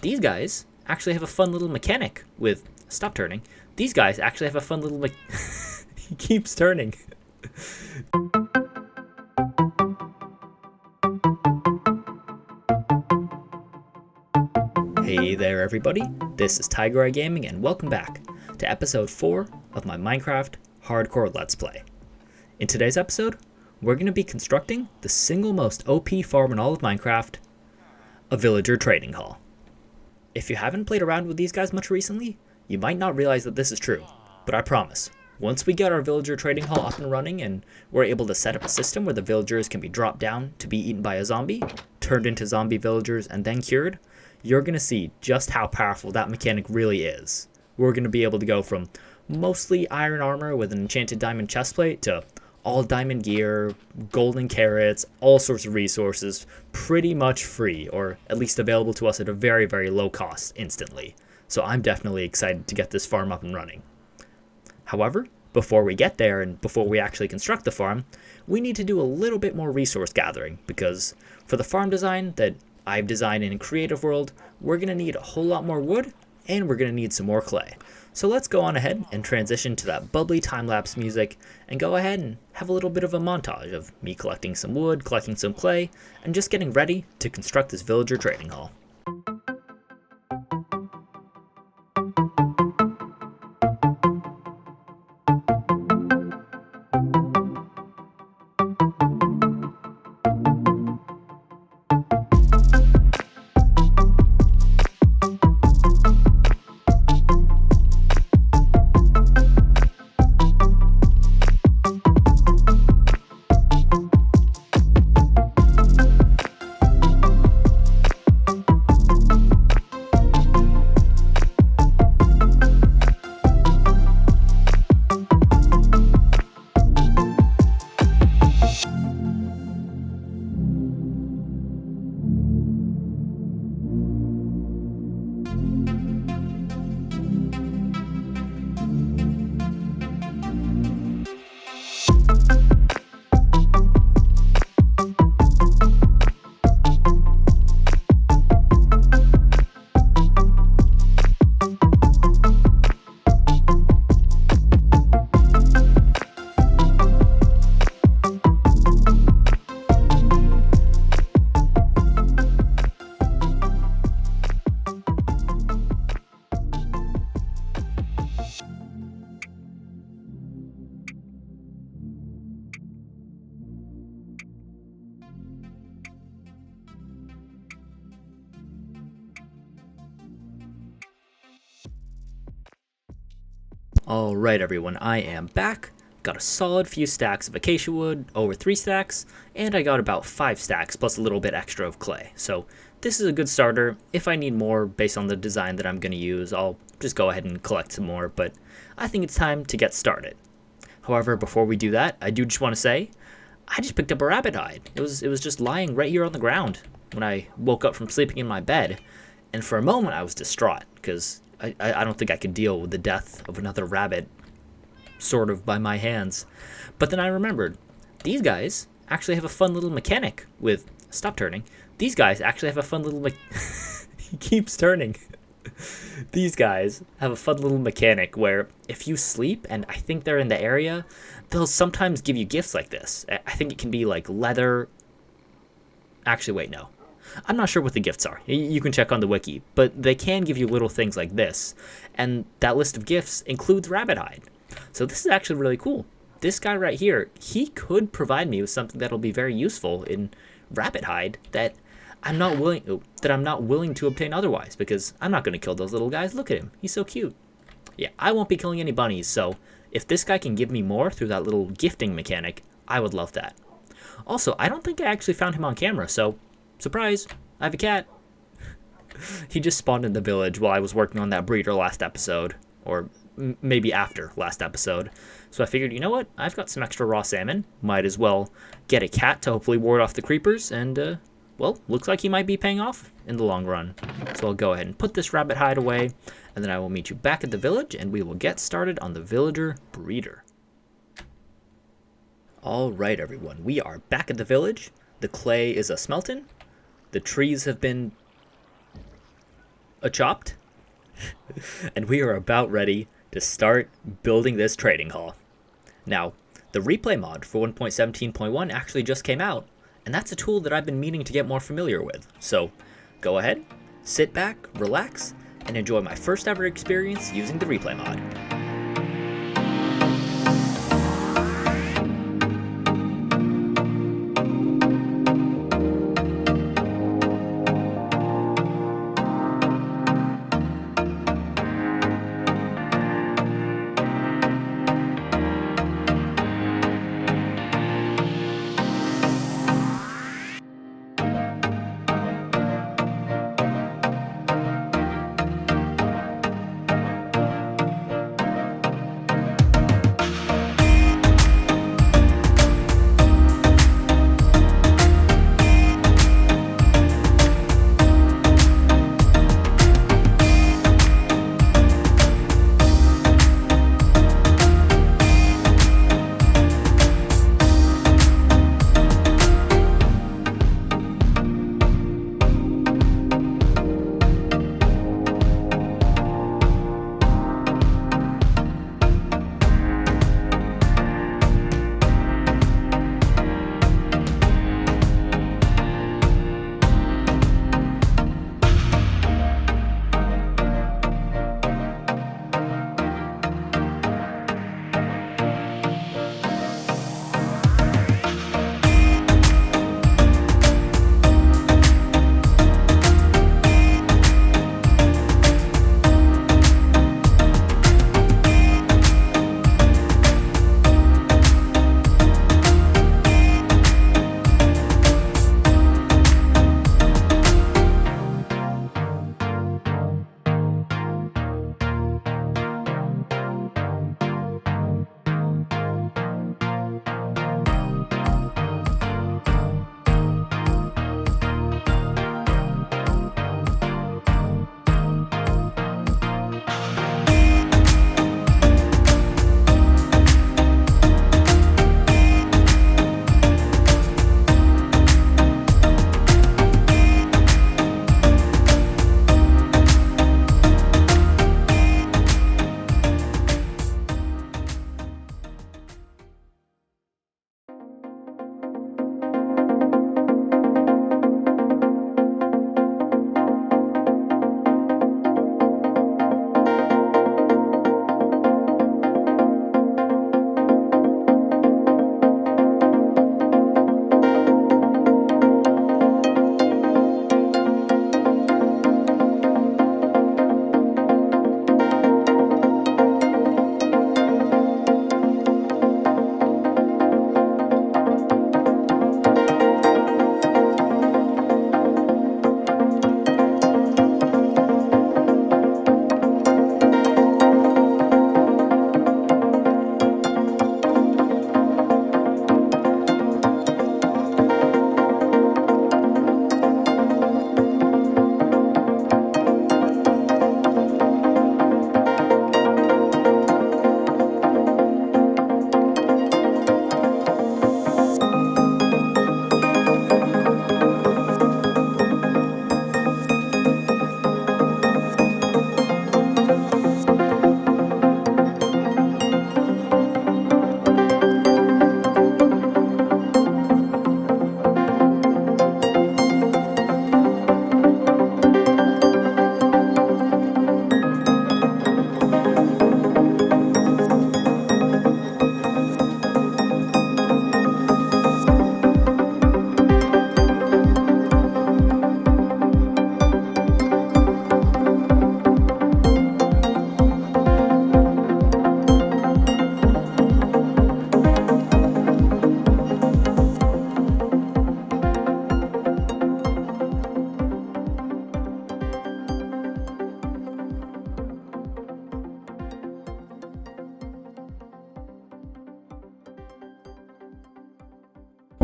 these guys actually have a fun little mechanic with... Stop turning. These guys actually have a fun little he keeps turning. Hey there everybody, this is Tiger Eye Gaming and welcome back to episode 4 of my Minecraft Hardcore Let's Play. In today's episode, we're going to be constructing the single most OP farm in all of Minecraft, a villager trading hall. If you haven't played around with these guys much recently, you might not realize that this is true, but I promise, once we get our villager trading hall up and running and we're able to set up a system where the villagers can be dropped down to be eaten by a zombie, turned into zombie villagers and then cured, you're going to see just how powerful that mechanic really is. We're going to be able to go from mostly iron armor with an enchanted diamond chestplate to all diamond gear, golden carrots, all sorts of resources, pretty much free, or at least available to us at a very, very low cost instantly. So I'm definitely excited to get this farm up and running. However, before we get there and before we actually construct the farm, we need to do a little bit more resource gathering, because for the farm design that I've designed in Creative World, we're going to need a whole lot more wood, and we're going to need some more clay. So let's go on ahead and transition to that bubbly time-lapse music and go ahead and have a little bit of a montage of me collecting some wood, collecting some clay, and just getting ready to construct this villager trading hall. Alright everyone, I am back. Got a solid few stacks of acacia wood, over 3 stacks, and I got about 5 stacks plus a little bit extra of clay. So this is a good starter. If I need more based on the design that I'm going to use, I'll just go ahead and collect some more, but I think it's time to get started. However, before we do that, I do just want to say, I just picked up a rabbit hide. It was just lying right here on the ground when I woke up from sleeping in my bed, and for a moment I was distraught, because I don't think I could deal with the death of another rabbit sort of by my hands. But then I remembered, these guys actually have a fun little mechanic with... Stop turning. These guys actually have a fun little he keeps turning. These guys have a fun little mechanic where if you sleep and I think they're in the area, they'll sometimes give you gifts like this. I think it can be like leather. Actually, wait, no. I'm not sure what the gifts are. You can check on the wiki, but they can give you little things like this, and that list of gifts includes rabbit hide. So this is actually really cool. This guy right here, he could provide me with something that'll be very useful in rabbit hide that I'm not willing to obtain otherwise, because I'm not going to kill those little guys. Look at him. He's so cute. Yeah, I won't be killing any bunnies, so if this guy can give me more through that little gifting mechanic, I would love that. Also, I don't think I actually found him on camera, so surprise, I have a cat. He just spawned in the village while I was working on that breeder last episode, or maybe after last episode. So I figured, you know what, I've got some extra raw salmon, might as well get a cat to hopefully ward off the creepers, and well, looks like he might be paying off in the long run. So I'll go ahead and put this rabbit hide away, and then I will meet you back at the village, and we will get started on the villager breeder. Alright everyone, we are back at the village. The clay is a smelting. The trees have been... chopped. And we are about ready to start building this trading hall. Now, the replay mod for 1.17.1 actually just came out, and that's a tool that I've been meaning to get more familiar with. So go ahead, sit back, relax, and enjoy my first ever experience using the replay mod.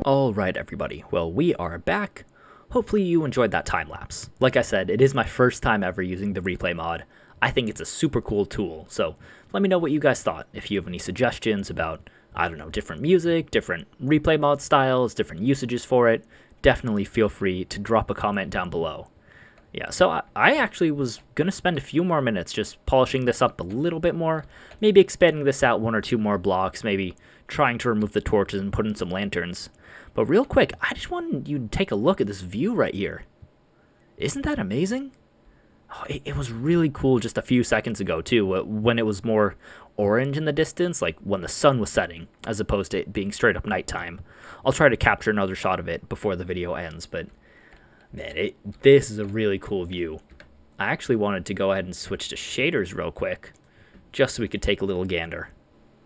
Alright everybody, well we are back. Hopefully you enjoyed that time lapse. Like I said, it is my first time ever using the replay mod. I think it's a super cool tool, so let me know what you guys thought. If you have any suggestions about, I don't know, different music, different replay mod styles, different usages for it, definitely feel free to drop a comment down below. Yeah, so I actually was going to spend a few more minutes just polishing this up a little bit more, maybe expanding this out 1 or 2 more blocks, maybe trying to remove the torches and put in some lanterns. But real quick, I just wanted you to take a look at this view right here. Isn't that amazing? Oh, it was really cool just a few seconds ago, too, when it was more orange in the distance, like when the sun was setting, as opposed to it being straight up nighttime. I'll try to capture another shot of it before the video ends, but man, this is a really cool view. I actually wanted to go ahead and switch to shaders real quick, just so we could take a little gander.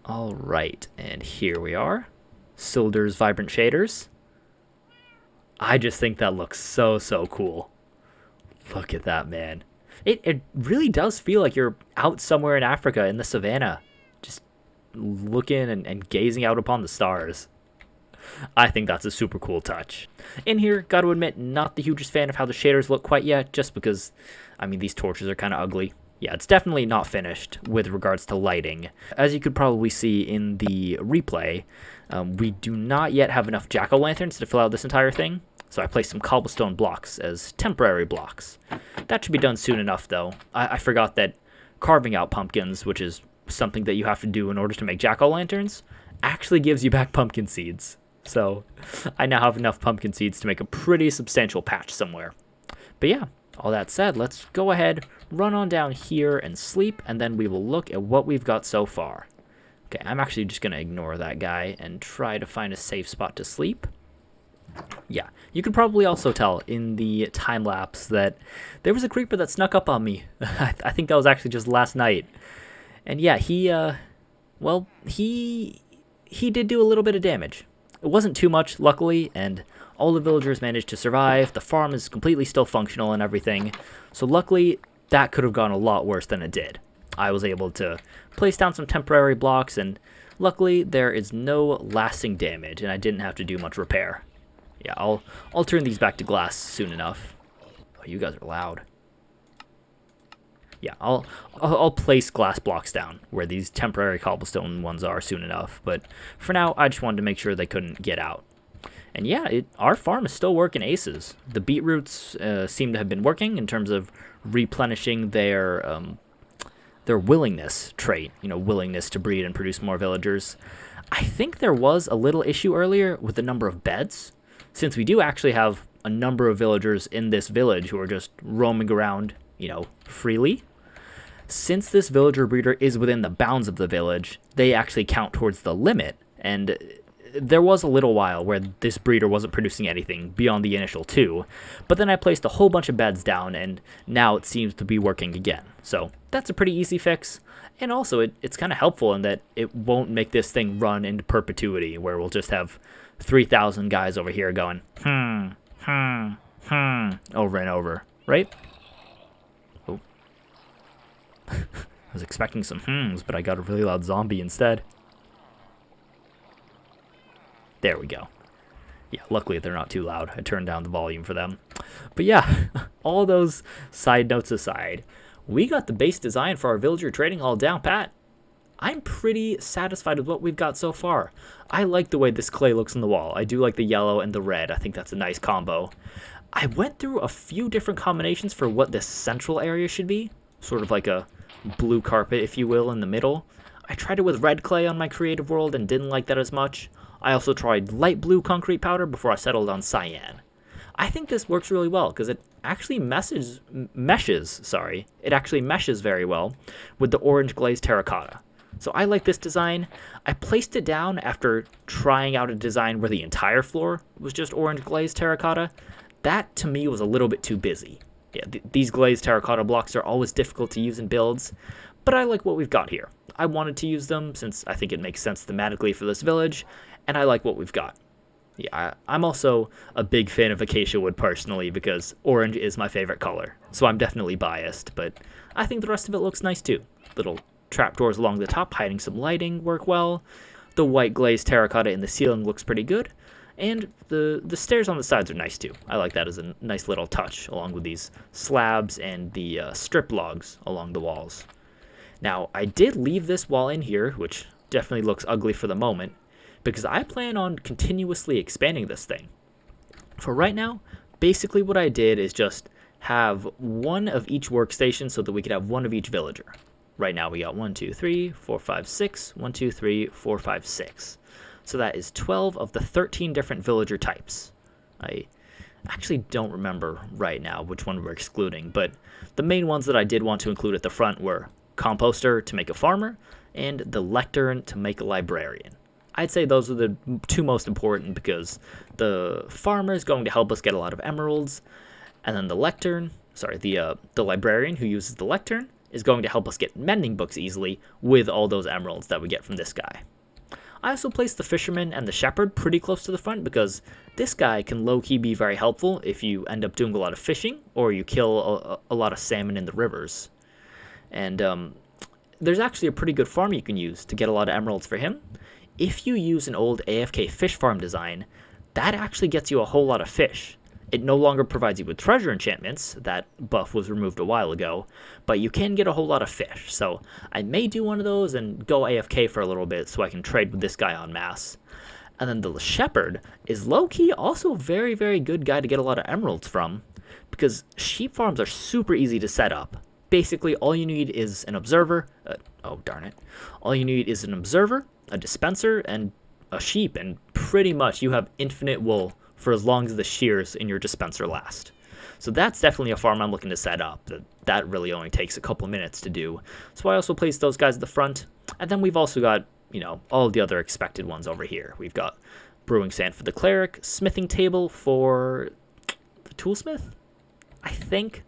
All right, and here we are. Silder's Vibrant Shaders. I just think that looks so cool. Look at that, man. It really does feel like you're out somewhere in Africa in the savannah, just looking and gazing out upon the stars. I think that's a super cool touch. In here, gotta admit, not the hugest fan of how the shaders look quite yet, just because, I mean, these torches are kind of ugly. Yeah, it's definitely not finished with regards to lighting. As you could probably see in the replay, we do not yet have enough jack-o'-lanterns to fill out this entire thing, so I placed some cobblestone blocks as temporary blocks. That should be done soon enough, though. I forgot that carving out pumpkins, which is something that you have to do in order to make jack-o'-lanterns, actually gives you back pumpkin seeds. So I now have enough pumpkin seeds to make a pretty substantial patch somewhere. But yeah, all that said, let's go ahead, run on down here and sleep, and then we will look at what we've got so far. Okay, I'm actually just going to ignore that guy and try to find a safe spot to sleep. Yeah, you could probably also tell in the time-lapse that there was a creeper that snuck up on me. I think that was actually just last night. And yeah, he did do a little bit of damage. It wasn't too much, luckily, and all the villagers managed to survive. The farm is completely still functional and everything. So luckily, that could have gone a lot worse than it did. I was able to place down some temporary blocks, and luckily there is no lasting damage, and I didn't have to do much repair. Yeah, I'll turn these back to glass soon enough. Oh, you guys are loud. Yeah, I'll place glass blocks down where these temporary cobblestone ones are soon enough. But for now, I just wanted to make sure they couldn't get out. And yeah, our farm is still working aces. The beetroots seem to have been working in terms of replenishing their willingness trait. You know, willingness to breed and produce more villagers. I think there was a little issue earlier with the number of beds, since we do actually have a number of villagers in this village who are just roaming around, you know, freely. Since this villager breeder is within the bounds of the village, they actually count towards the limit, and there was a little while where this breeder wasn't producing anything beyond the initial 2, but then I placed a whole bunch of beds down, and now it seems to be working again. So that's a pretty easy fix, and also it's kind of helpful in that it won't make this thing run into perpetuity, where we'll just have 3,000 guys over here going, over and over, right? Oh. I was expecting some but I got a really loud zombie instead. There we go. Yeah, luckily they're not too loud. I turned down the volume for them. But yeah, all those side notes aside, we got the base design for our villager trading hall down pat. I'm pretty satisfied with what we've got so far. I like the way this clay looks on the wall. I do like the yellow and the red. I think that's a nice combo. I went through a few different combinations for what this central area should be. Sort of like a blue carpet, if you will, in the middle. I tried it with red clay on my creative world and didn't like that as much. I also tried light blue concrete powder before I settled on cyan. I think this works really well because it actually meshes very well with the orange glazed terracotta. So I like this design. I placed it down after trying out a design where the entire floor was just orange glazed terracotta. That, to me, was a little bit too busy. Yeah, these glazed terracotta blocks are always difficult to use in builds, but I like what we've got here. I wanted to use them since I think it makes sense thematically for this village, and I like what we've got. Yeah, I'm also a big fan of acacia wood personally because orange is my favorite color, so I'm definitely biased, but I think the rest of it looks nice too. Little trapdoors along the top hiding some lighting work well. The white glazed terracotta in the ceiling looks pretty good. And the stairs on the sides are nice too. I like that as a nice little touch along with these slabs and the strip logs along the walls. Now, I did leave this wall in here, which definitely looks ugly for the moment, because I plan on continuously expanding this thing. For right now, basically what I did is just have one of each workstation so that we could have one of each villager. Right now we got 1, 2, 3, 4, 5, 6. 1, 2, 3, 4, 5, 6. So that is 12 of the 13 different villager types. I actually don't remember right now which one we're excluding, but the main ones that I did want to include at the front were composter to make a farmer and the lectern to make a librarian. I'd say those are the two most important because the farmer is going to help us get a lot of emeralds, and then the librarian who uses the lectern is going to help us get mending books easily with all those emeralds that we get from this guy. I also placed the fisherman and the shepherd pretty close to the front because this guy can low-key be very helpful if you end up doing a lot of fishing or you kill a lot of salmon in the rivers. And there's actually a pretty good farm you can use to get a lot of emeralds for him. If you use an old AFK fish farm design, that actually gets you a whole lot of fish. It no longer provides you with treasure enchantments, that buff was removed a while ago, but you can get a whole lot of fish. So I may do one of those and go AFK for a little bit so I can trade with this guy en masse. And then the shepherd is low-key also a very, very good guy to get a lot of emeralds from, because sheep farms are super easy to set up. Basically, all you need is an observer. All you need is an observer, a dispenser, and a sheep, and pretty much you have infinite wool for as long as the shears in your dispenser last. So that's definitely a farm I'm looking to set up. That really only takes a couple minutes to do. So I also placed those guys at the front. And then we've also got, all the other expected ones over here. We've got brewing sand for the cleric, smithing table for the toolsmith, I think.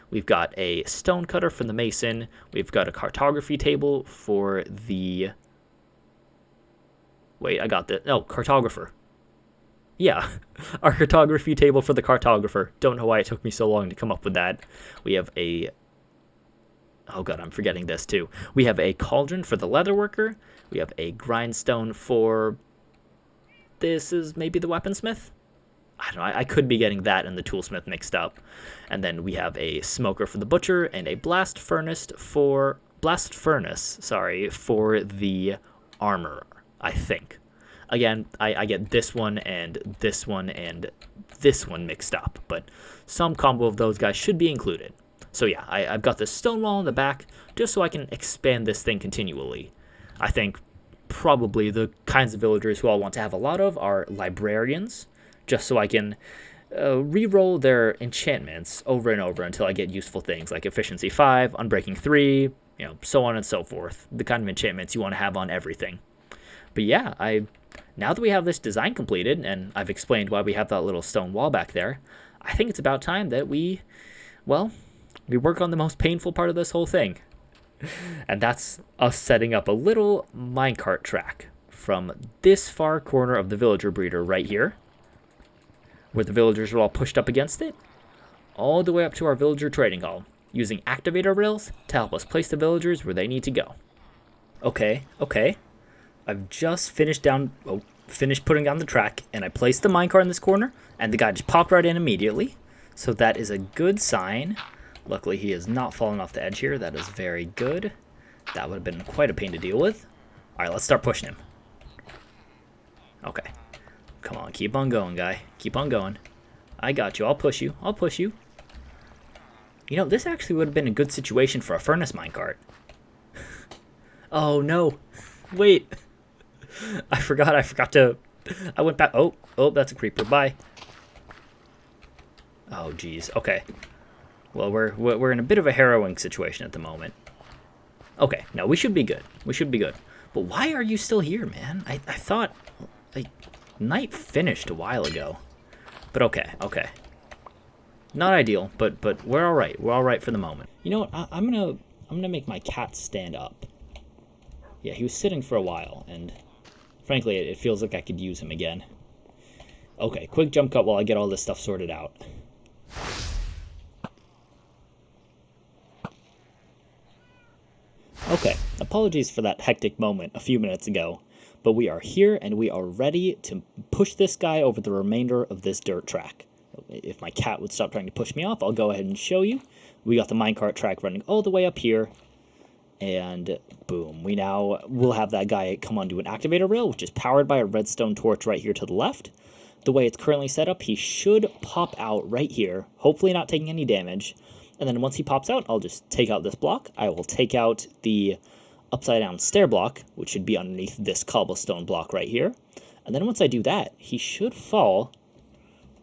We've got a stone cutter for the mason. We've got a cartography table for the... cartographer. Yeah, our cartography table for the cartographer. Don't know why it took me so long to come up with that. We have a... Oh god, I'm forgetting this too. We have a cauldron for the leatherworker. We have a grindstone for... This is maybe the weaponsmith? I don't know, I could be getting that and the toolsmith mixed up. And then we have a smoker for the butcher and a blast furnace for the armorer, I think. Again, I get this one and this one and this one mixed up, but some combo of those guys should be included. So yeah, I've got this stone wall in the back just so I can expand this thing continually. I think probably the kinds of villagers who I'll want to have a lot of are librarians, just so I can re-roll their enchantments over and over until I get useful things like efficiency 5, unbreaking 3, so on and so forth. The kind of enchantments you want to have on everything. But yeah, now that we have this design completed, and I've explained why we have that little stone wall back there, I think it's about time that we work on the most painful part of this whole thing. And that's us setting up a little minecart track from this far corner of the villager breeder right here, where the villagers are all pushed up against it, all the way up to our villager trading hall, using activator rails to help us place the villagers where they need to go. Okay. I've just finished putting down the track, and I placed the minecart in this corner, and the guy just popped right in immediately. So that is a good sign. Luckily, he has not fallen off the edge here. That is very good. That would have been quite a pain to deal with. All right, let's start pushing him. Okay. Come on, keep on going, guy. Keep on going. I got you. I'll push you. This actually would have been a good situation for a furnace minecart. Oh, no. Wait. I forgot to... I went back... Oh, that's a creeper. Bye. Oh, geez. Okay. Well, we're in a bit of a harrowing situation at the moment. Okay, no, we should be good. But why are you still here, man? I thought... night finished a while ago. But okay. Not ideal, but we're all right. We're all right for the moment. You know what? I'm gonna make my cat stand up. Yeah, he was sitting for a while, and frankly, it feels like I could use him again. Okay, quick jump cut while I get all this stuff sorted out. Okay, apologies for that hectic moment a few minutes ago, but we are here and we are ready to push this guy over the remainder of this dirt track. If my cat would stop trying to push me off, I'll go ahead and show you. We got the minecart track running all the way up here, and boom, we'll have that guy come onto an activator rail, which is powered by a redstone torch right here to the left. the way it's currently set up, he should pop out right here, hopefully not taking any damage. And then once he pops out, I'll just take out this block. I will take out the upside down stair block, which should be underneath this cobblestone block right here. And then once I do that, he should fall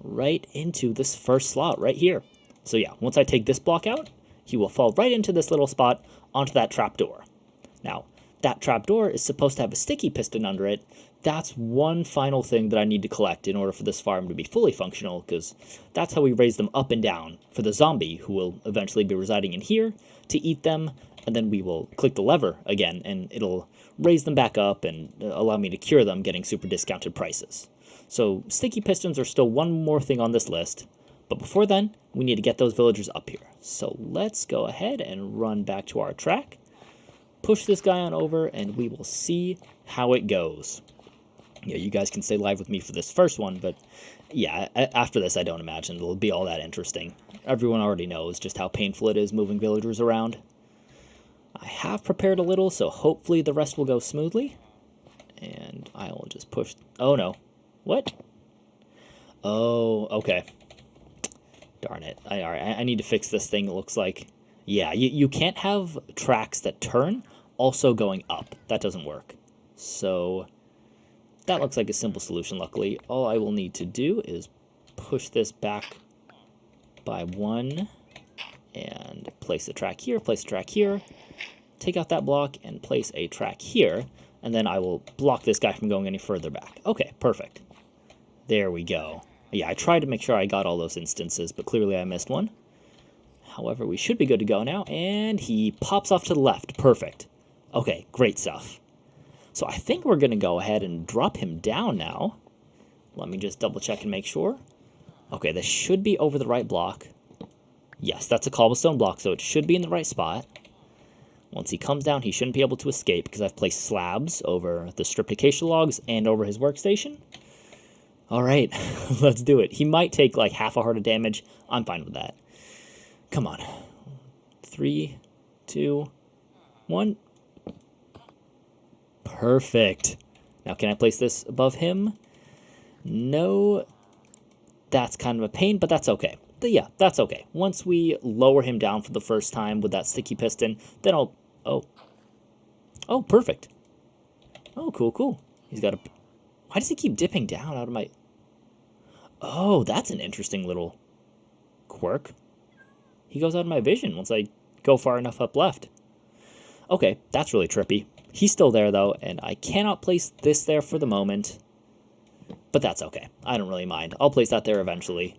right into this first slot right here. So yeah, once I take this block out, he will fall right into this little spot onto that trapdoor. Now, that trapdoor is supposed to have a sticky piston under it. That's one final thing that I need to collect in order for this farm to be fully functional, because that's how we raise them up and down for the zombie, who will eventually be residing in here, to eat them, and then we will click the lever again, and it'll raise them back up and allow me to cure them, getting super discounted prices. So sticky pistons are still one more thing on this list, but before then, we need to get those villagers up here. So let's go ahead and run back to our track, push this guy on over, and we will see how it goes. Yeah, you guys can stay live with me for this first one, but yeah, after this I don't imagine it'll be all that interesting. Everyone already knows just how painful it is moving villagers around. I have prepared a little, so hopefully the rest will go smoothly. And I will just push... Oh no. What? Oh, okay. Darn it. I need to fix this thing, it looks like. Yeah, you can't have tracks that turn also going up. That doesn't work. So that looks like a simple solution, luckily. All I will need to do is push this back by one and place a track here, place a track here, take out that block and place a track here, and then I will block this guy from going any further back. Okay, perfect. There we go. Yeah, I tried to make sure I got all those instances, but clearly I missed one. However, we should be good to go now, and he pops off to the left. Perfect. Okay, great stuff. So I think we're going to go ahead and drop him down now. Let me just double check and make sure. Okay, this should be over the right block. Yes, that's a cobblestone block, so it should be in the right spot. Once he comes down, he shouldn't be able to escape because I've placed slabs over the stripped acacia logs and over his workstation. All right, let's do it. He might take like half a heart of damage. I'm fine with that. Come on. 3, 2, 1. Perfect. Now, can I place this above him? No. That's kind of a pain, but that's okay. But yeah, that's okay. Once we lower him down for the first time with that sticky piston, then I'll... Oh. Oh, perfect. Oh, cool, cool. He's got a... Why does he keep dipping down out of my... Oh, that's an interesting little quirk. He goes out of my vision once I go far enough up left. Okay, that's really trippy. He's still there, though, and I cannot place this there for the moment. But that's okay. I don't really mind. I'll place that there eventually.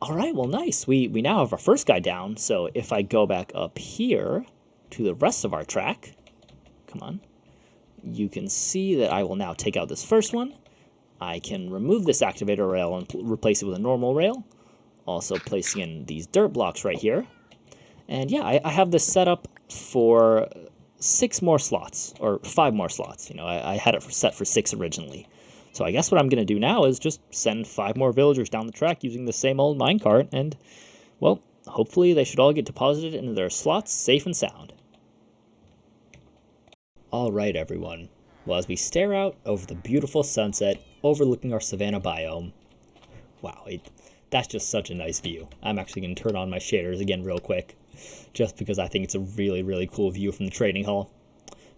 All right, well, nice. We now have our first guy down, so if I go back up here to the rest of our track, come on, you can see that I will now take out this first one. I can remove this activator rail and replace it with a normal rail. Also placing in these dirt blocks right here. And yeah, I have this set up for 6 more slots, or 5 more slots. You know, I had it set for 6 originally. So I guess what I'm going to do now is just send 5 more villagers down the track using the same old minecart, and, well, hopefully they should all get deposited into their slots safe and sound. Alright everyone, well, as we stare out over the beautiful sunset overlooking our savanna biome, wow, that's just such a nice view. I'm actually going to turn on my shaders again real quick, just because I think it's a really, really cool view from the trading hall.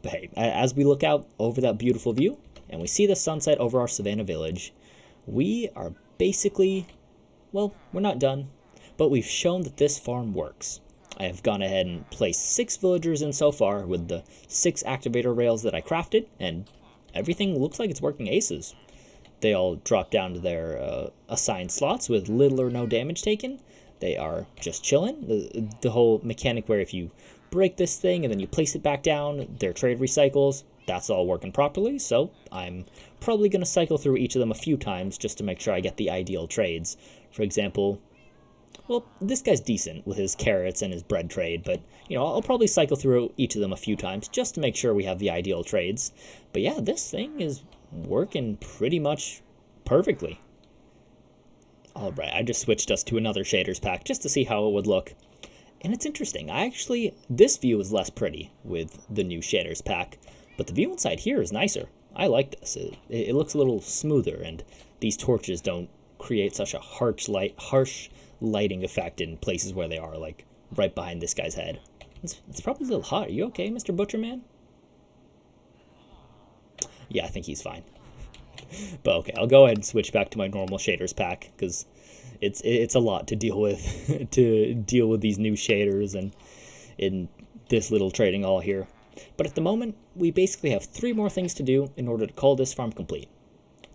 But hey, as we look out over that beautiful view, and we see the sunset over our savanna village, we are basically, well, we're not done, but we've shown that this farm works. I have gone ahead and placed 6 villagers in so far with the 6 activator rails that I crafted, and everything looks like it's working aces. They all drop down to their assigned slots with little or no damage taken. They are just chilling. The whole mechanic where if you break this thing and then you place it back down, their trade recycles, that's all working properly, so I'm probably going to cycle through each of them a few times just to make sure I get the ideal trades. For example, well, this guy's decent with his carrots and his bread trade, but, you know, I'll probably cycle through each of them a few times just to make sure we have the ideal trades. But yeah, this thing is working pretty much perfectly. Alright, I just switched us to another shaders pack just to see how it would look. And it's interesting, this view is less pretty with the new shaders pack, but the view inside here is nicer. I like this. It looks a little smoother, and these torches don't create such a harsh lighting effect in places where they are, like right behind this guy's head. It's probably a little hot. Are you okay, Mr. Butcherman? Yeah, I think he's fine. But okay, I'll go ahead and switch back to my normal shaders pack because it's a lot to deal with to deal with these new shaders and in this little trading hall here. But at the moment, we basically have 3 more things to do in order to call this farm complete.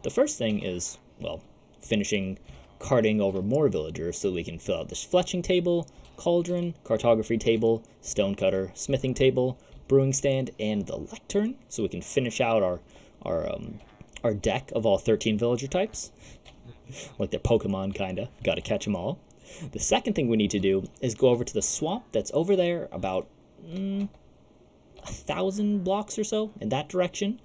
The first thing is, well, finishing carting over more villagers so we can fill out this fletching table, cauldron, cartography table, stonecutter, smithing table, brewing stand, and the lectern so we can finish out our deck of all 13 villager types. Like they're Pokemon, kinda. Gotta catch them all. The second thing we need to do is go over to the swamp that's over there about 1,000 blocks or so in that direction,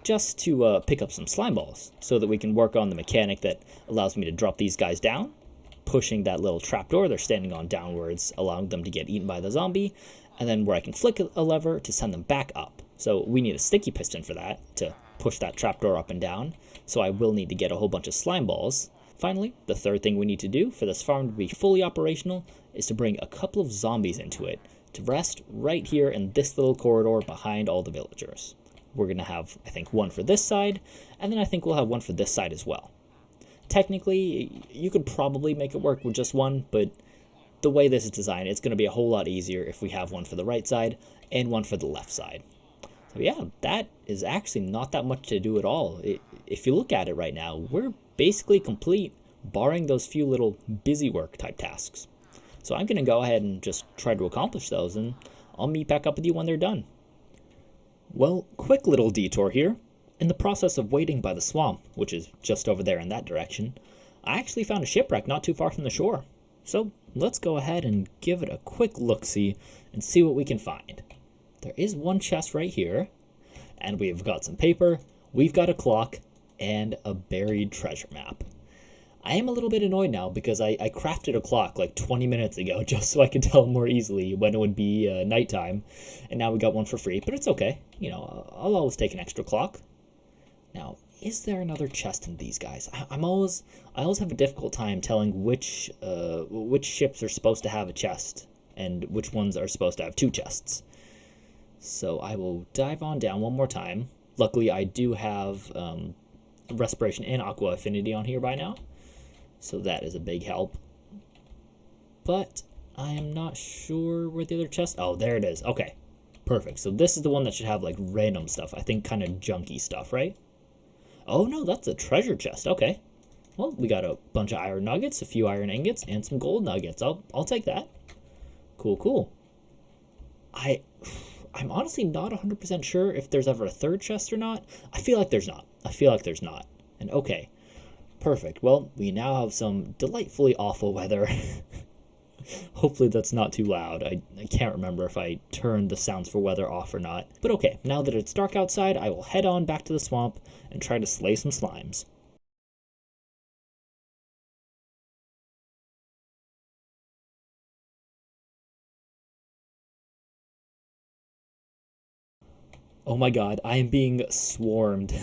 just to pick up some slime balls so that we can work on the mechanic that allows me to drop these guys down, pushing that little trapdoor they're standing on downwards, allowing them to get eaten by the zombie, and then where I can flick a lever to send them back up. So we need a sticky piston for that to push that trapdoor up and down, so I will need to get a whole bunch of slime balls. Finally, the third thing we need to do for this farm to be fully operational is to bring a couple of zombies into it to rest right here in this little corridor behind all the villagers. We're going to have, I think, one for this side, and then I think we'll have one for this side as well. Technically, you could probably make it work with just one, but the way this is designed, it's going to be a whole lot easier if we have one for the right side and one for the left side. So yeah, that is actually not that much to do at all. If you look at it right now, we're basically complete, barring those few little busy work type tasks. So I'm going to go ahead and just try to accomplish those, and I'll meet back up with you when they're done. Well, quick little detour here. In the process of waiting by the swamp, which is just over there in that direction, I actually found a shipwreck not too far from the shore. So let's go ahead and give it a quick look-see and see what we can find. There is one chest right here, and we've got some paper, we've got a clock, and a buried treasure map. I am a little bit annoyed now because I crafted a clock like 20 minutes ago just so I could tell more easily when it would be nighttime, and now we got one for free, but it's okay. You know, I'll always take an extra clock. Now, is there another chest in these guys? I always have a difficult time telling which ships are supposed to have a chest and which ones are supposed to have 2 chests. So I will dive on down one more time. Luckily, I do have Respiration and Aqua Affinity on here by now, so that is a big help. But I am not sure where the other chest... Oh, there it is. Okay, perfect. So this is the one that should have like random stuff. I think kind of junky stuff, right? Oh no, that's a treasure chest. Okay. Well, we got a bunch of iron nuggets, a few iron ingots, and some gold nuggets. I'll take that. Cool. I'm honestly not 100% sure if there's ever a third chest or not. I feel like there's not. And okay. Perfect. Well, we now have some delightfully awful weather. Hopefully that's not too loud. I can't remember if I turned the sounds for weather off or not. But okay, now that it's dark outside, I will head on back to the swamp and try to slay some slimes. Oh my god, I am being swarmed.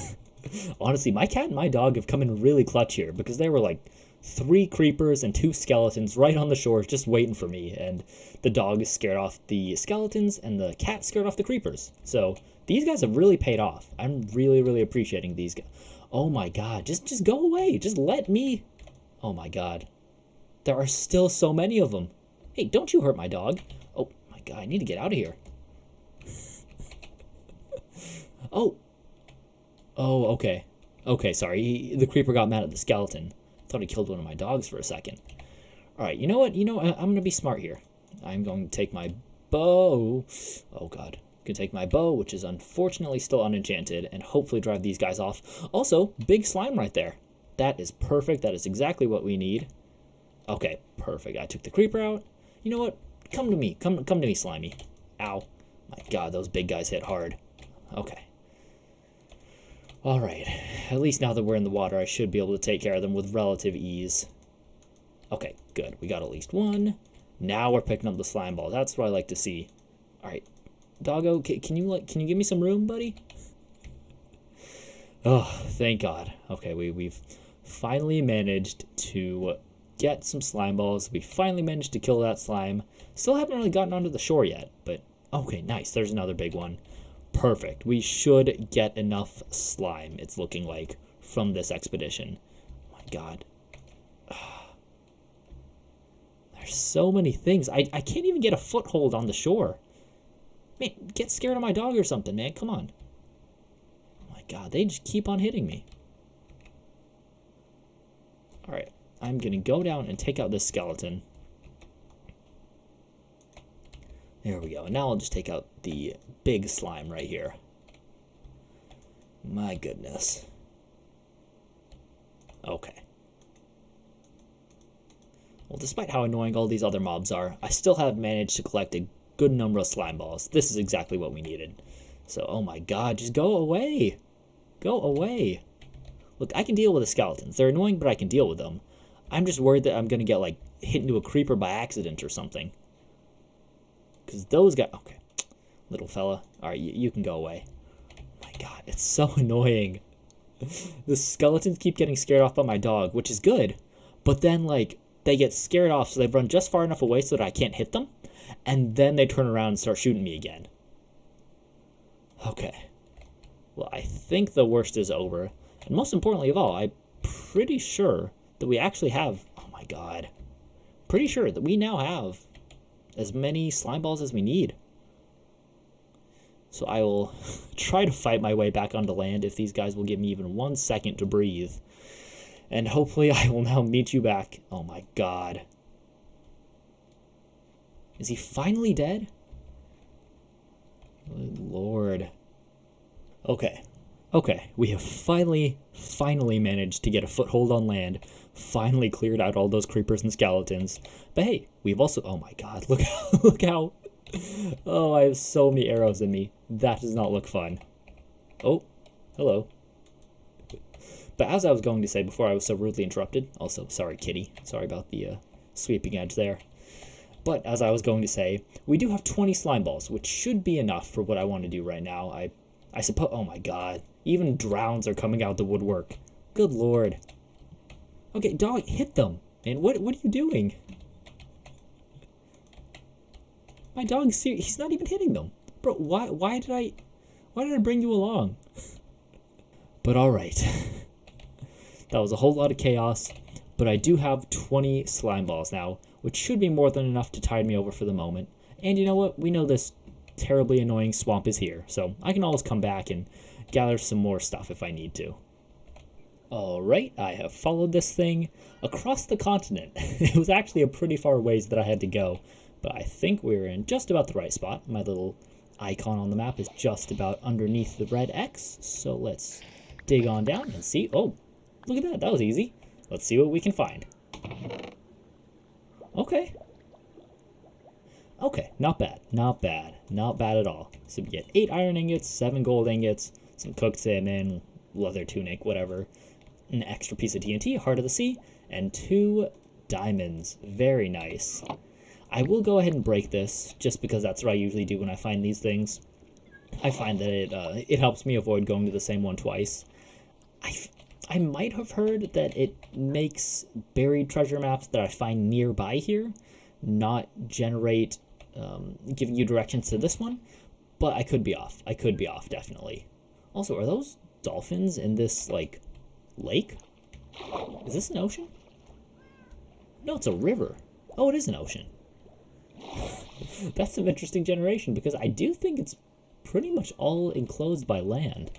Honestly, my cat and my dog have come in really clutch here because there were like 3 creepers and 2 skeletons right on the shore just waiting for me, and the dog scared off the skeletons and the cat scared off the creepers. So these guys have really paid off. I'm really appreciating these guys. Oh my god, just go away. Just let me... Oh my god. There are still so many of them. Hey, don't you hurt my dog. Oh my god, I need to get out of here. Oh, okay. Okay, sorry. The creeper got mad at the skeleton. Thought he killed one of my dogs for a second. Alright, you know what? I'm going to be smart here. I'm going to take my bow. Oh, God. I'm going to take my bow, which is unfortunately still unenchanted, and hopefully drive these guys off. Also, big slime right there. That is perfect. That is exactly what we need. Okay, perfect. I took the creeper out. You know what? Come to me. Come to me, Slimy. Ow. My God, those big guys hit hard. Okay. Alright, at least now that we're in the water, I should be able to take care of them with relative ease. Okay, good. We got at least one. Now we're picking up the slime ball. That's what I like to see. Alright, doggo, can you give me some room, buddy? Oh, thank God. Okay, we've finally managed to get some slime balls. We finally managed to kill that slime. Still haven't really gotten onto the shore yet, but okay, nice. There's another big one. Perfect. We should get enough slime, it's looking like, from this expedition. Oh my God. There's so many things. I can't even get a foothold on the shore. Man, get scared of my dog or something, man. Come on. Oh my God, they just keep on hitting me. Alright, I'm gonna go down and take out this skeleton. There we go. And now I'll just take out the big slime right here. My goodness. Okay. Well, despite how annoying all these other mobs are, I still have managed to collect a good number of slime balls. This is exactly what we needed. So, oh my God, just go away. Go away. Look, I can deal with the skeletons. They're annoying, but I can deal with them. I'm just worried that I'm going to get, like, hit into a creeper by accident or something. Because those guys... Okay. Little fella. Alright, you can go away. Oh my God, it's so annoying. The skeletons keep getting scared off by my dog, which is good. But then, like, they get scared off, so they run just far enough away so that I can't hit them. And then they turn around and start shooting me again. Okay. Well, I think the worst is over. And most importantly of all, I'm pretty sure that we actually have... Oh my God. Pretty sure that we now have as many slime balls as we need. So I will try to fight my way back onto land if these guys will give me even 1 second to breathe. And hopefully I will now meet you back. Oh my God. Is he finally dead? Good Lord. Okay. Okay, we have finally managed to get a foothold on land. Finally cleared out all those creepers and skeletons. But hey, we've also... Oh my God, look how... Oh, I have so many arrows in me. That does not look fun. Oh, hello. But as I was going to say before I was so rudely interrupted... Also, sorry, kitty. Sorry about the sweeping edge there. But as I was going to say, we do have 20 slime balls, which should be enough for what I want to do right now. I suppose... Oh my God. Even drowns are coming out the woodwork. Good Lord. Okay, dog, hit them. Man, what are you doing? My dog's serious. He's not even hitting them. Bro, why did I bring you along? But alright. That was a whole lot of chaos. But I do have 20 slime balls now, which should be more than enough to tide me over for the moment. And you know what? We know this terribly annoying swamp is here, so I can always come back and gather some more stuff if I need to. Alright, I have followed this thing across the continent. It was actually a pretty far ways that I had to go, but I think we're in just about the right spot. My little icon on the map is just about underneath the red X, so let's dig on down and see. Oh, look at that, that was easy. Let's see what we can find. Okay. Okay, not bad, not bad, not bad at all. So we get 8 iron ingots, 7 gold ingots, some cooked salmon, leather tunic, whatever, an extra piece of TNT, heart of the sea, and 2 diamonds. Very nice. I will go ahead and break this, just because that's what I usually do when I find these things. I find that it helps me avoid going to the same one twice. I might have heard that it makes buried treasure maps that I find nearby here not generate giving you directions to this one, but I could be off. I could be off, definitely. Also, are those dolphins in this, like, lake? Is this an ocean? No, it's a river. Oh, it is an ocean. That's some interesting generation, because I do think it's pretty much all enclosed by land.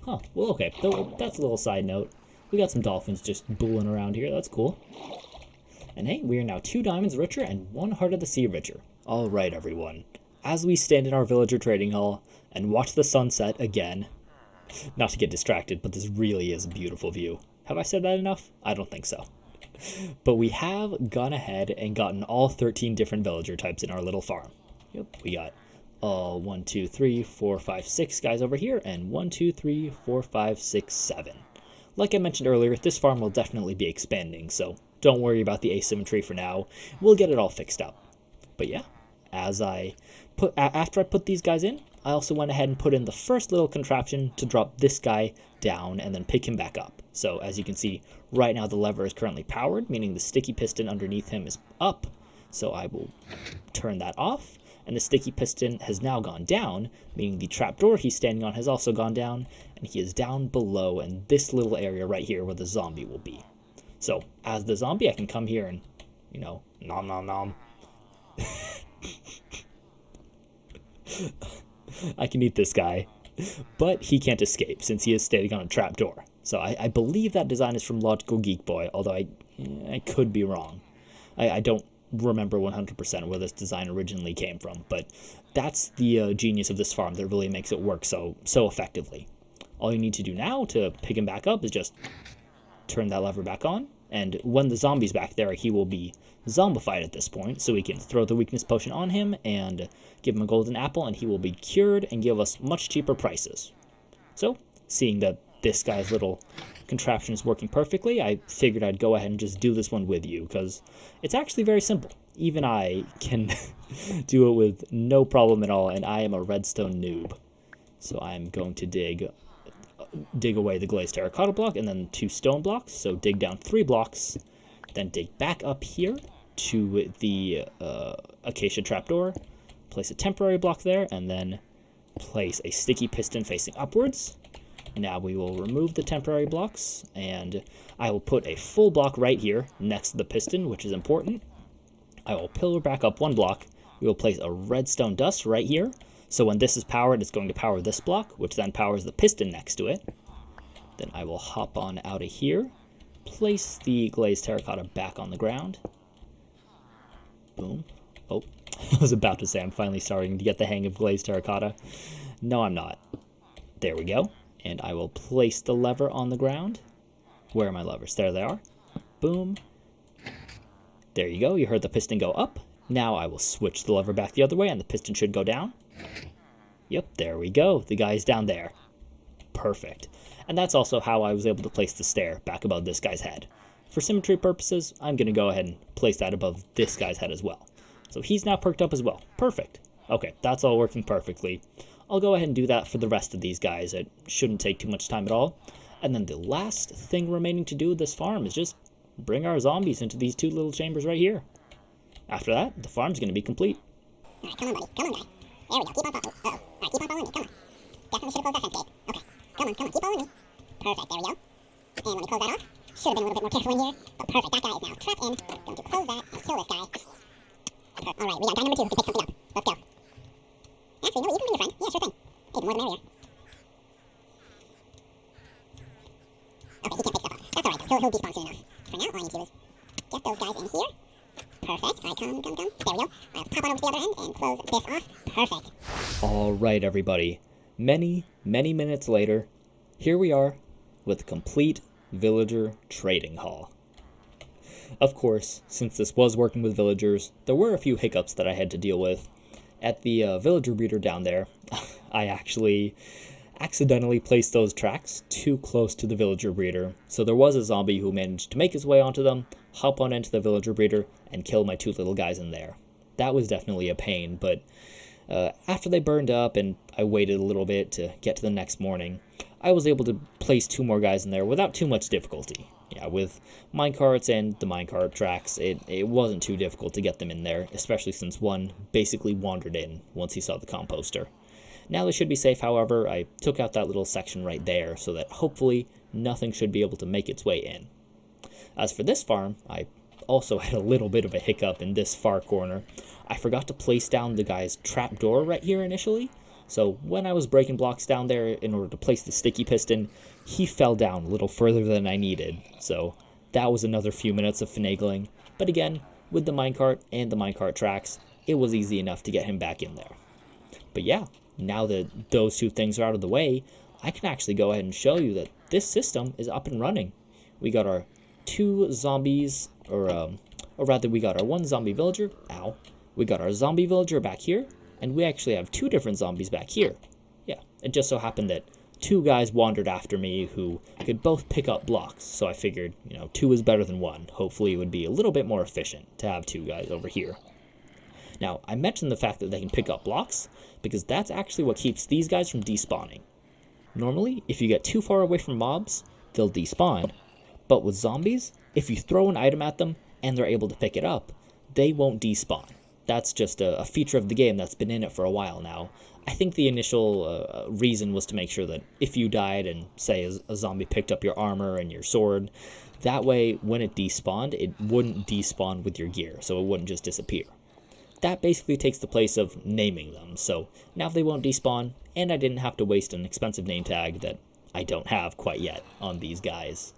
Huh, well, okay, that's a little side note. We got some dolphins just booling around here, that's cool. And hey, we are now 2 diamonds richer and 1 heart of the sea richer. Alright, everyone. As we stand in our villager trading hall and watch the sunset again, not to get distracted, but this really is a beautiful view. Have I said that enough? I don't think so. But we have gone ahead and gotten all 13 different villager types in our little farm. Yep, we got 1, 2, 3, 4, 5, 6 guys over here, and 1, 2, 3, 4, 5, 6, 7. Like I mentioned earlier, this farm will definitely be expanding, so don't worry about the asymmetry for now. We'll get it all fixed up. But yeah, after I put these guys in, I also went ahead and put in the first little contraption to drop this guy down and then pick him back up. So as you can see, right now the lever is currently powered, meaning the sticky piston underneath him is up. So I will turn that off, and the sticky piston has now gone down, meaning the trapdoor he's standing on has also gone down, and he is down below in this little area right here where the zombie will be. So as the zombie, I can come here and, you know, nom nom nom. I can eat this guy, but he can't escape since he is standing on a trapdoor. So I believe that design is from Logical Geek Boy, although I could be wrong. I don't remember 100% where this design originally came from, but that's the genius of this farm that really makes it work so effectively. All you need to do now to pick him back up is just turn that lever back on, and when the zombie's back there, he will be zombified at this point, so we can throw the weakness potion on him and give him a golden apple, and he will be cured and give us much cheaper prices. So, seeing that this guy's little contraption is working perfectly, I figured I'd go ahead and just do this one with you, because it's actually very simple. Even I can do it with no problem at all, and I am a redstone noob. So I'm going to dig away the glazed terracotta block and then 2 stone blocks. So dig down 3 blocks, then dig back up here to the acacia trapdoor, place a temporary block there, and then place a sticky piston facing upwards. Now we will remove the temporary blocks, and I will put a full block right here next to the piston, which is important. I will pillar back up 1 block. We will place a redstone dust right here. So when this is powered, it's going to power this block, which then powers the piston next to it. Then I will hop on out of here, place the glazed terracotta back on the ground. Boom. Oh, I was about to say I'm finally starting to get the hang of glazed terracotta. No, I'm not. There we go. And I will place the lever on the ground. Where are my levers? There they are. Boom. There you go. You heard the piston go up. Now I will switch the lever back the other way, and the piston should go down. Yep, there we go. The guy's down there. Perfect. And that's also how I was able to place the stair back above this guy's head. For symmetry purposes, I'm going to go ahead and place that above this guy's head as well. So he's now perked up as well. Perfect. Okay, that's all working perfectly. I'll go ahead and do that for the rest of these guys. It shouldn't take too much time at all. And then the last thing remaining to do with this farm is just bring our zombies into these 2 little chambers right here. After that, the farm's going to be complete. Alright, come on, buddy. Come on, guy. There we go. Keep on following. Uh-oh. Alright, keep on following me. Come on. Definitely should have closed that fence gate. Okay. Come on. Keep following me. Perfect. There we go. And let me close that off. Should have been a little bit more careful in here. But perfect. That guy is now trapped in. Going to close that and kill this guy. Alright, we got guy number 2 who can pick something up. Let's go. Actually, no, you can bring your friend. Yeah, sure thing. Hey, the more the merrier. Okay, he can't pick stuff up. That's alright, though. He'll despawn soon enough. For now, all I need to do is get those guys in here. Perfect. Alright, come. There we go. I'll pop on over to the other end and close this off. Perfect. Alright, everybody. Many minutes later, here we are with a complete villager trading hall. Of course, since this was working with villagers, there were a few hiccups that I had to deal with. At the villager breeder down there, I actually accidentally placed those tracks too close to the villager breeder, so there was a zombie who managed to make his way onto them, hop on into the villager breeder, and kill my 2 little guys in there. That was definitely a pain, but after they burned up and I waited a little bit to get to the next morning, I was able to place 2 more guys in there without too much difficulty. Yeah, with minecarts and the minecart tracks, it wasn't too difficult to get them in there, especially since one basically wandered in once he saw the composter. Now they should be safe, however. I took out that little section right there so that hopefully nothing should be able to make its way in. As for this farm, I also had a little bit of a hiccup in this far corner. I forgot to place down the guy's trapdoor right here initially, so when I was breaking blocks down there in order to place the sticky piston, he fell down a little further than I needed, so that was another few minutes of finagling. But again, with the minecart and the minecart tracks, it was easy enough to get him back in there. But yeah, now that those 2 things are out of the way, I can actually go ahead and show you that this system is up and running. We got our 2 zombies, or rather we got our 1 zombie villager, we got our zombie villager back here, and we actually have 2 different zombies back here. Yeah, it just so happened that 2 guys wandered after me who could both pick up blocks, so I figured, 2 is better than 1. Hopefully it would be a little bit more efficient to have 2 guys over here. Now, I mentioned the fact that they can pick up blocks, because that's actually what keeps these guys from despawning. Normally, if you get too far away from mobs, they'll despawn. But with zombies, if you throw an item at them and they're able to pick it up, they won't despawn. That's just a feature of the game that's been in it for a while now. I think the initial reason was to make sure that if you died and, say, a zombie picked up your armor and your sword, that way, when it despawned, it wouldn't despawn with your gear, so it wouldn't just disappear. That basically takes the place of naming them, so now they won't despawn, and I didn't have to waste an expensive name tag that I don't have quite yet on these guys.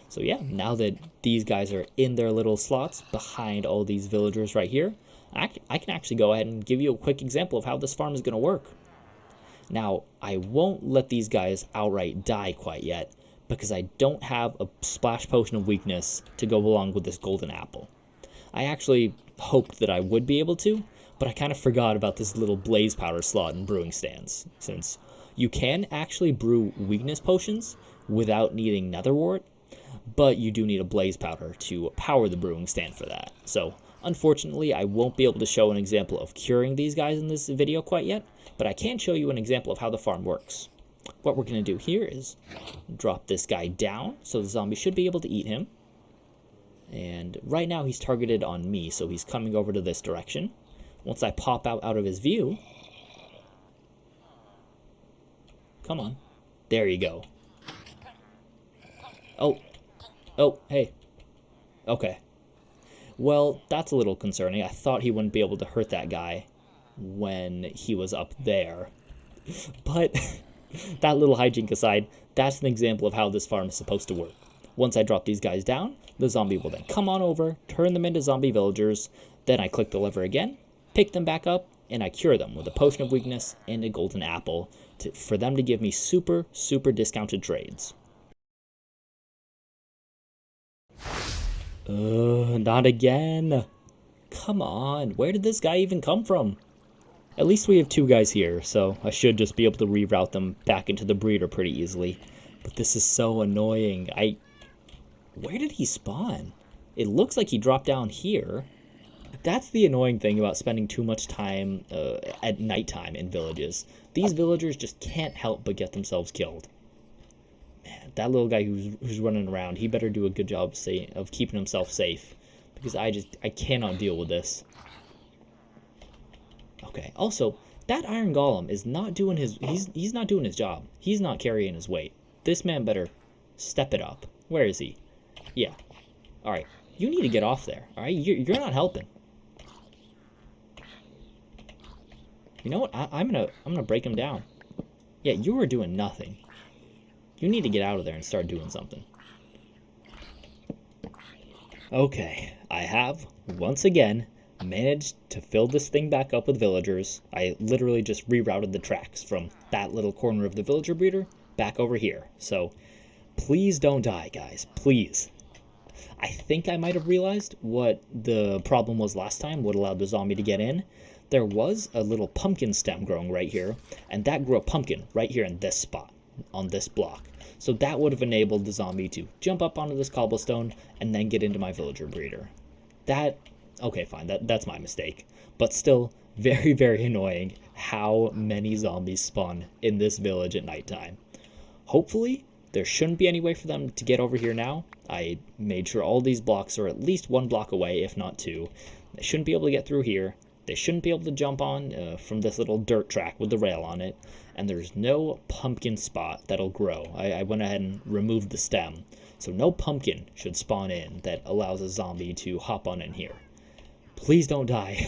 So yeah, now that these guys are in their little slots behind all these villagers right here, I can actually go ahead and give you a quick example of how this farm is going to work. Now, I won't let these guys outright die quite yet, because I don't have a splash potion of weakness to go along with this golden apple. I actually hoped that I would be able to, but I kind of forgot about this little blaze powder slot in brewing stands, since you can actually brew weakness potions without needing nether wart, but you do need a blaze powder to power the brewing stand for that. So unfortunately, I won't be able to show an example of curing these guys in this video quite yet, but I can show you an example of how the farm works. What we're going to do here is drop this guy down, so the zombie should be able to eat him. And right now he's targeted on me, so he's coming over to this direction. Once I pop out of his view, come on, there you go. Oh, hey. Okay. Well, that's a little concerning. I thought he wouldn't be able to hurt that guy when he was up there. But that little hijink aside, that's an example of how this farm is supposed to work. Once I drop these guys down, the zombie will then come on over, turn them into zombie villagers, then I click the lever again, pick them back up, and I cure them with a potion of weakness and a golden apple for them to give me super, super discounted trades. Not again. Come on, where did this guy even come from? At least we have two guys here, so I should just be able to reroute them back into the breeder pretty easily. But this is so annoying. Where did he spawn? It looks like he dropped down here. That's the annoying thing about spending too much time at nighttime in villages. These villagers just can't help but get themselves killed. Man, that little guy who's running around, he better do a good job of keeping himself safe, because I cannot deal with this. Okay, also, that iron golem is not doing he's not doing his job. He's not carrying his weight. This man better step it up. Where is he? Yeah. Alright, you need to get off there, alright? You're not helping. You know what? I'm gonna break him down. Yeah, you were doing nothing. You need to get out of there and start doing something. Okay, I have, once again, managed to fill this thing back up with villagers. I literally just rerouted the tracks from that little corner of the villager breeder back over here. So, please don't die, guys. Please. I think I might have realized what the problem was last time, what allowed the zombie to get in. There was a little pumpkin stem growing right here, and that grew a pumpkin right here in this spot, on this block. So that would have enabled the zombie to jump up onto this cobblestone and then get into my villager breeder. Okay, fine, that's my mistake. But still, very, very annoying how many zombies spawn in this village at nighttime. Hopefully, there shouldn't be any way for them to get over here now. I made sure all these blocks are at least one block away, if not two. They shouldn't be able to get through here. They shouldn't be able to jump on from this little dirt track with the rail on it. And there's no pumpkin spot that'll grow. I went ahead and removed the stem. So no pumpkin should spawn in that allows a zombie to hop on in here. Please don't die.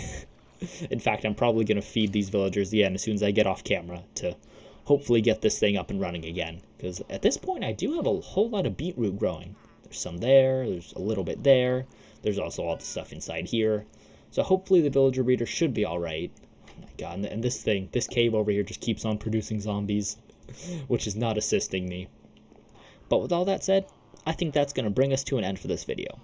In fact, I'm probably going to feed these villagers again as soon as I get off camera to hopefully get this thing up and running again. Because at this point, I do have a whole lot of beetroot growing. There's some there, there's a little bit there. There's also all the stuff inside here. So hopefully the villager breeder should be alright. Oh my god, and this cave over here just keeps on producing zombies, which is not assisting me. But with all that said, I think that's going to bring us to an end for this video.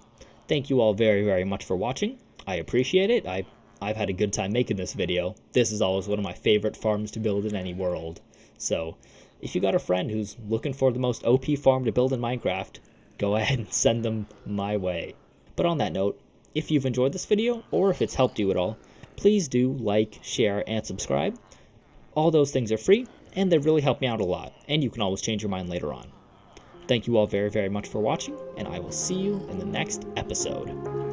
Thank you all very, very much for watching. I appreciate it. I've had a good time making this video. This is always one of my favorite farms to build in any world. So, if you got a friend who's looking for the most OP farm to build in Minecraft, go ahead and send them my way. But on that note, if you've enjoyed this video, or if it's helped you at all, please do like, share, and subscribe. All those things are free, and they really help me out a lot, and you can always change your mind later on. Thank you all very, very much for watching, and I will see you in the next episode.